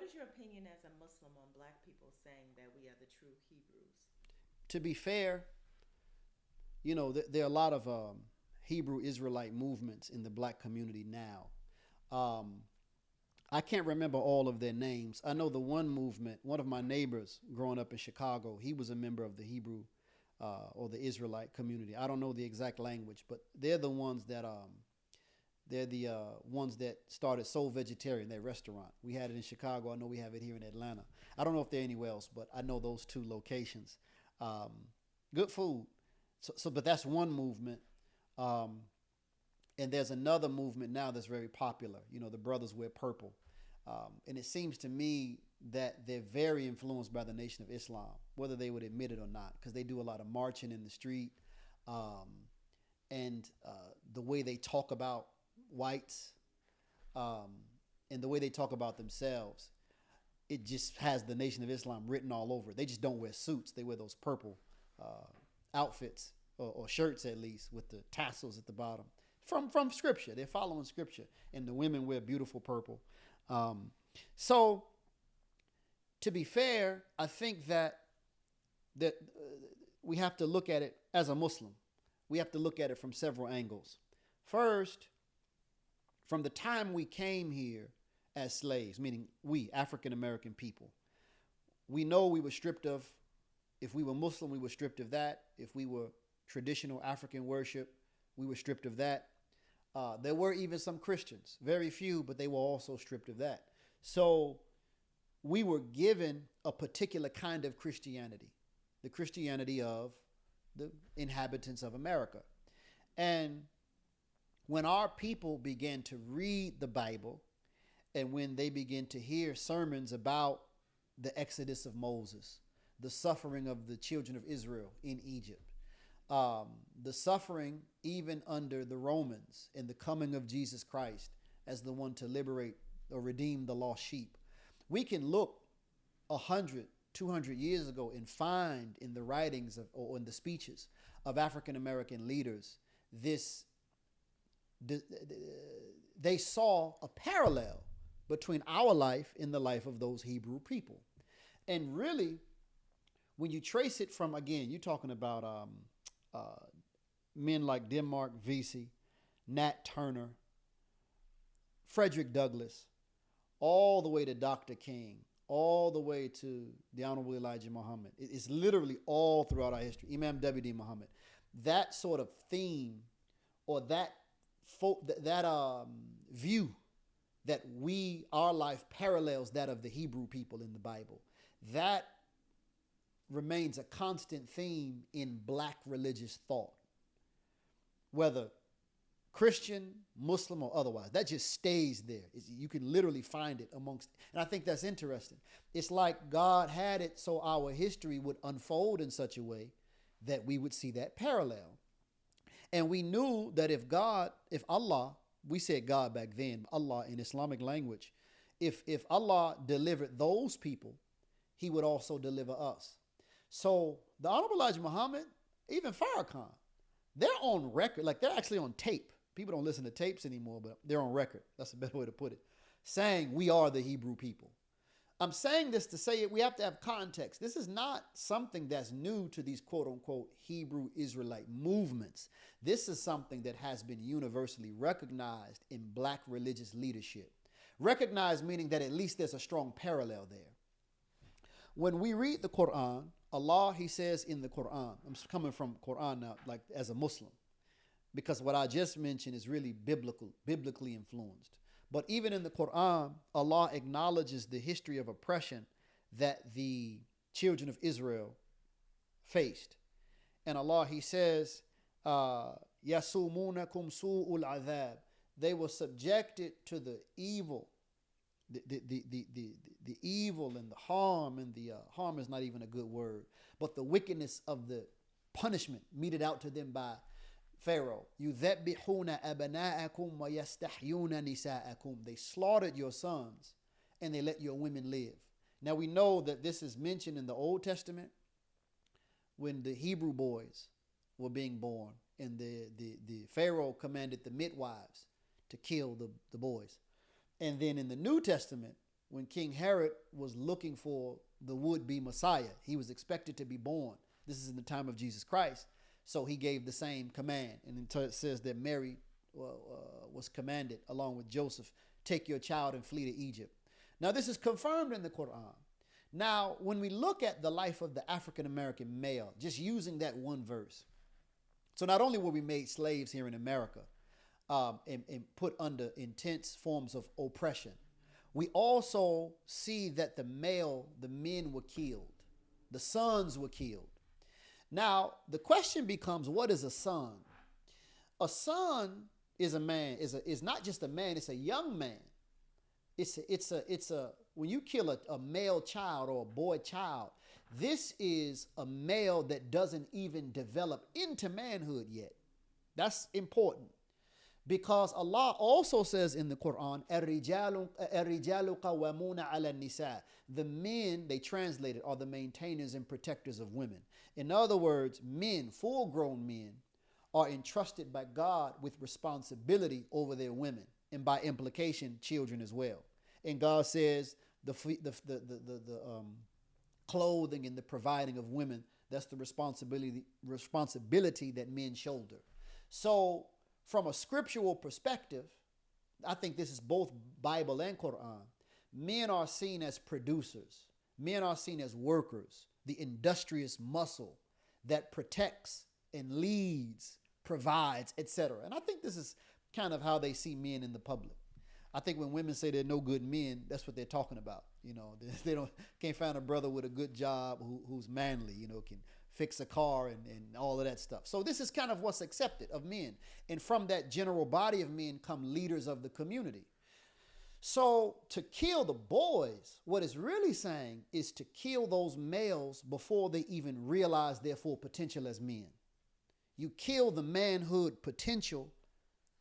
What is your opinion as a Muslim on black people saying that we are the true Hebrews? To be fair, there are a lot of Hebrew Israelite movements in the black community now. Um, I can't remember all of their names. I know the one movement, one of my neighbors growing up in Chicago, he was a member of the Hebrew or the Israelite community. I don't know the exact language, but they're the ones that started Soul Vegetarian, their restaurant. We had it in Chicago. I know we have it here in Atlanta. I don't know if they're anywhere else, but I know those two locations. Um, Good food. But that's one movement. Um, and there's another movement now that's very popular. The brothers wear purple. And it seems to me that they're very influenced by the Nation of Islam, whether they would admit it or not, because they do a lot of marching in the street. Um, and the way they talk about whites um, and the way they talk about themselves, it just has the Nation of Islam written all over it. They just don't wear suits. They wear those purple uh, outfits or shirts, at least, with the tassels at the bottom from Scripture. They're following Scripture. And the women wear beautiful purple. Um, so, to be fair, I think that we have to look at it as a Muslim. We have to look at it from several angles. First, from the time we came here as slaves, meaning we, African American people, we know we were stripped of, if we were Muslim, we were stripped of that. If we were traditional African worship, we were stripped of that. There were even some Christians, very few, but they were also stripped of that. So we were given a particular kind of Christianity, the Christianity of the inhabitants of America. And when our people began to read the Bible and when they began to hear sermons about the exodus of Moses, the suffering of the children of Israel in Egypt, the suffering even under the Romans and the coming of Jesus Christ as the one to liberate or redeem the lost sheep. We can look 100, 200 years ago and find in the writings of, or in the speeches of African American leaders this they saw a parallel between our life and the life of those Hebrew people. And really, when you trace it from, again, you're talking about uh, men like Denmark Vesey, Nat Turner, Frederick Douglass, all the way to Dr. King, all the way to the Honorable Elijah Muhammad. It's literally all throughout our history. Imam W.D. Muhammad. That sort of theme or that view that our life parallels that of the Hebrew people in the Bible, that remains a constant theme in black religious thought, whether Christian, Muslim, or otherwise. That just stays there. You can literally find it amongst, and I think that's interesting. It's like God had it so our history would unfold in such a way that we would see that parallel. And we knew that if Allah, we said God back then, Allah in Islamic language, if Allah delivered those people, he would also deliver us. So the Honorable Elijah Muhammad, even Farrakhan, they're on record, like they're actually on tape. People don't listen to tapes anymore, but they're on record. That's a better way to put it. Saying we are the Hebrew people. I'm saying this to say we have to have context. This is not something that's new to these quote unquote Hebrew Israelite movements. This is something that has been universally recognized in black religious leadership. Recognized meaning that at least there's a strong parallel there. When we read the Quran, Allah, he says in the Quran, I'm coming from Quran now, like as a Muslim, because what I just mentioned is really biblically influenced. But even in the Quran, Allah acknowledges the history of oppression that the children of Israel faced. And Allah, he says, يَسُومُونَكُمْ سُوءُ الْعَذَابِ. They were subjected to the evil, the evil and the harm, and the harm is not even a good word, but the wickedness of the punishment meted out to them by Pharaoh. يُذَبِّحُونَ أَبْنَاءَكُمْ وَيَسْتَحْيُونَ نِسَاءَكُمْ. They slaughtered your sons and they let your women live. Now we know that this is mentioned in the Old Testament when the Hebrew boys were being born and the Pharaoh commanded the midwives to kill the boys. And then in the New Testament, when King Herod was looking for the would-be Messiah. He was expected to be born. This is in the time of Jesus Christ. So he gave the same command. And it says that Mary was commanded, along with Joseph, take your child and flee to Egypt. Now, this is confirmed in the Quran. Now, when we look at the life of the African-American male, just using that one verse. So not only were we made slaves here in America and put under intense forms of oppression, we also see that the men were killed. The sons were killed. Now, the question becomes, what is a son? A son is a man, is not just a man, it's a young man. When you kill a male child or a boy child, this is a male that doesn't even develop into manhood yet. That's important. Because Allah also says in the Quran, الرِّجَالُ قَوَّمُونَ عَلَى النِّسَاءِ. The men, they translated, are the maintainers and protectors of women. In other words, men, full-grown men, are entrusted by God with responsibility over their women, and by implication, children as well. And God says the clothing and the providing of women, that's the responsibility that men shoulder. So, from a scriptural perspective, I think this is both Bible and Quran. Men are seen as producers. Men are seen as workers, the industrious muscle that protects and leads, provides, etc. And I think this is kind of how they see men in the public. I think when women say they're no good men, that's what they're talking about. You know, they can't find a brother with a good job who's manly, you know, can fix a car and all of that stuff. So this is kind of what's accepted of men. And from that general body of men come leaders of the community. So to kill the boys, what it's really saying is to kill those males before they even realize their full potential as men. You kill the manhood potential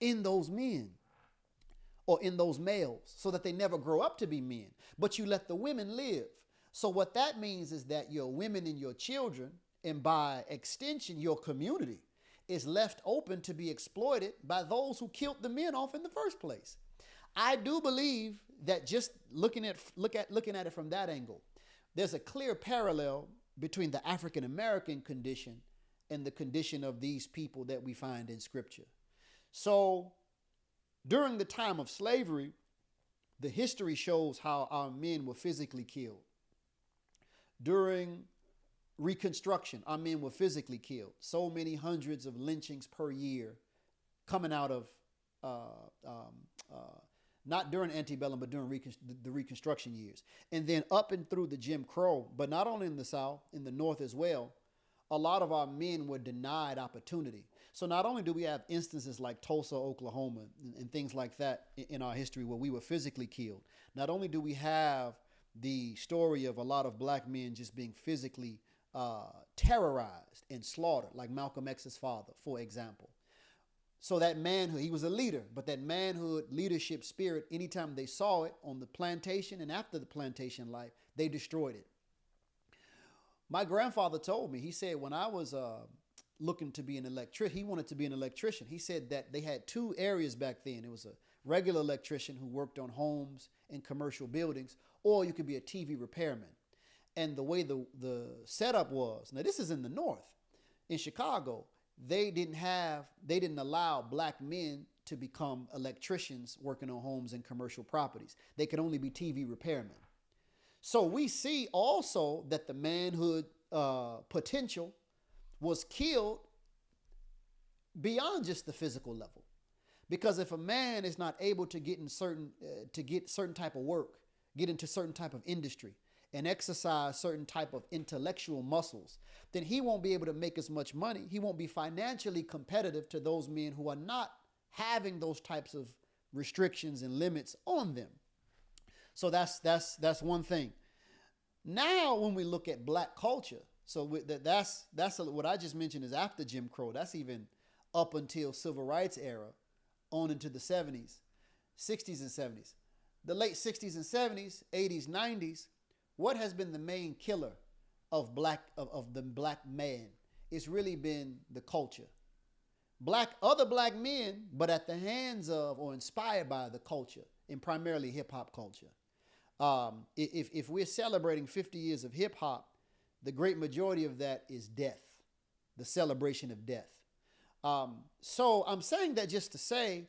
in those men or in those males so that they never grow up to be men, but you let the women live. So what that means is that your women and your children, and by extension, your community, is left open to be exploited by those who killed the men off in the first place. I do believe that just looking at it from that angle, there's a clear parallel between the African American condition and the condition of these people that we find in Scripture. So during the time of slavery, the history shows how our men were physically killed. During Reconstruction, our men were physically killed. So many hundreds of lynchings per year coming out of, not during antebellum, but during the Reconstruction years. And then up and through the Jim Crow, but not only in the South, in the North as well, a lot of our men were denied opportunity. So not only do we have instances like Tulsa, Oklahoma, and things like that in our history where we were physically killed, not only do we have the story of a lot of black men just being physically terrorized and slaughtered, like Malcolm X's father, for example. So that manhood, he was a leader, but that manhood leadership spirit, anytime they saw it on the plantation and after the plantation life, they destroyed it. My grandfather told me, he said when I was looking to be an electrician, he wanted to be an electrician. He said that they had two areas back then. It was a regular electrician who worked on homes and commercial buildings, or you could be a TV repairman. And the way the setup was, now this is in the North, in Chicago, they didn't allow black men to become electricians working on homes and commercial properties. They could only be TV repairmen. So we see also that the manhood potential was killed beyond just the physical level. Because if a man is not able to get certain type of work, get into certain type of industry, and exercise certain type of intellectual muscles, then he won't be able to make as much money. He won't be financially competitive to those men who are not having those types of restrictions and limits on them. So that's one thing. Now, when we look at black culture, so what I just mentioned is after Jim Crow. That's even up until civil rights era, on into the 70s, 60s and 70s. The late 60s and 70s, 80s, 90s, what has been the main killer of the black man? It's really been the culture. Other black men, but at the hands of or inspired by the culture, and primarily hip hop culture. If we're celebrating 50 years of hip hop, the great majority of that is death, the celebration of death. So I'm saying that just to say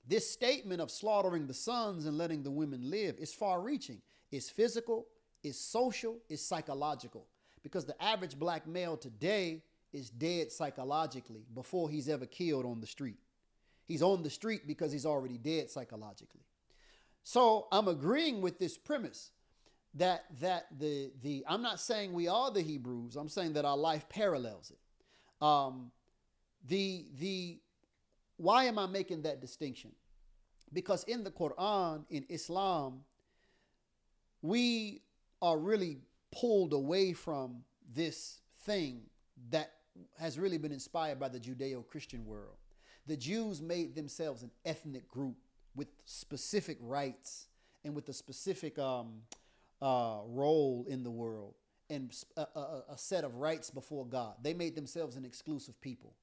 this statement of slaughtering the sons and letting the women live is far reaching. It's physical, it's social, it's psychological. Because the average black male today is dead psychologically before he's ever killed on the street. He's on the street because he's already dead psychologically. So I'm agreeing with this premise that I'm not saying we are the Hebrews. I'm saying that our life parallels it. Why am I making that distinction? Because in the Quran, in Islam, we are really pulled away from this thing that has really been inspired by the Judeo-Christian world. The Jews made themselves an ethnic group with specific rights and with a specific role in the world and a set of rights before God. They made themselves an exclusive people.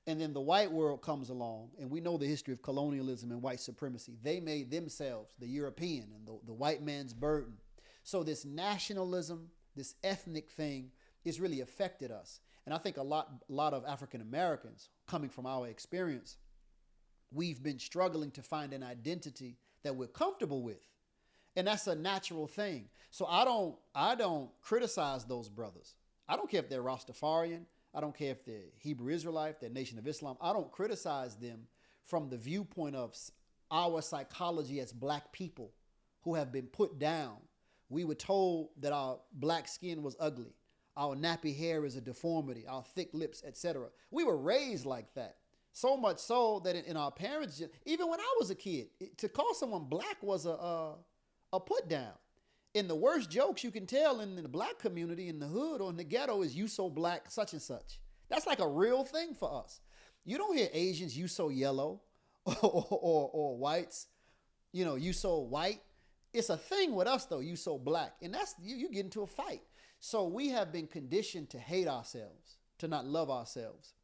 And then the white world comes along, and we know the history of colonialism and white supremacy. They made themselves the European and the white man's burden. So this nationalism, this ethnic thing, has really affected us. And I think a lot of African Americans, coming from our experience, we've been struggling to find an identity that we're comfortable with. And that's a natural thing. So I don't criticize those brothers. I don't care if they're Rastafarian. I don't care if they're Hebrew Israelite, they're Nation of Islam. I don't criticize them from the viewpoint of our psychology as black people who have been put down. We were told that our black skin was ugly. Our nappy hair is a deformity, our thick lips, etc. We were raised like that. So much so that in our parents, even when I was a kid, to call someone black was a put down. And the worst jokes you can tell in the black community, in the hood or in the ghetto, is "you so black, such and such." That's like a real thing for us. You don't hear Asians, "you so yellow," or whites, "you so white." It's a thing with us though, "you so black." And that's, you get into a fight. So we have been conditioned to hate ourselves, to not love ourselves.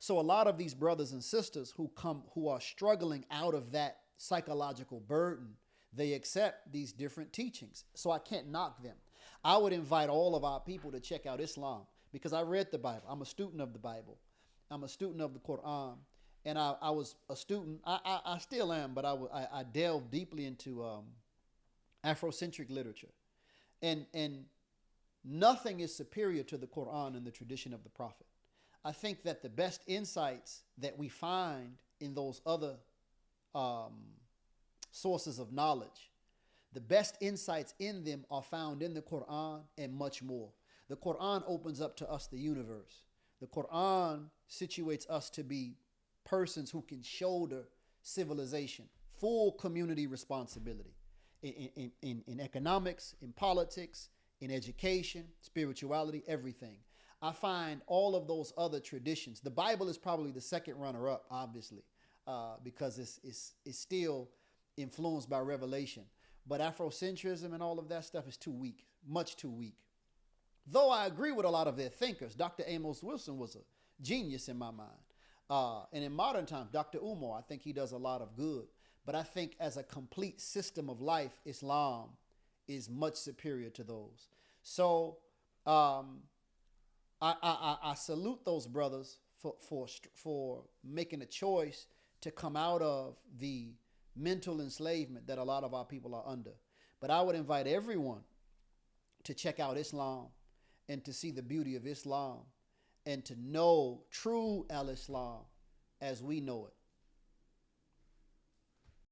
So a lot of these brothers and sisters who are struggling out of that psychological burden, they accept these different teachings. So I can't knock them. I would invite all of our people to check out Islam because I read the Bible. I'm a student of the Bible. I'm a student of the Quran. And I was a student. I still am, but I delved deeply into Afrocentric literature. And nothing is superior to the Quran and the tradition of the Prophet. I think that the best insights that we find in those other sources of knowledge, the best insights in them are found in the Quran and much more. The Quran opens up to us the universe. The Quran situates us to be persons who can shoulder civilization, full community responsibility in economics, in politics, in education, spirituality, everything. I find all of those other traditions. The Bible is probably the second runner-up, obviously, because it's still influenced by revelation. But Afrocentrism and all of that stuff is too weak, much too weak. Though I agree with a lot of their thinkers. Dr. Amos Wilson was a genius in my mind. And in modern times, Dr. Umar, I think he does a lot of good. But I think as a complete system of life, Islam is much superior to those. So I salute those brothers for making a choice to come out of the mental enslavement that a lot of our people are under. But I would invite everyone to check out Islam and to see the beauty of Islam and to know true al-Islam as we know it.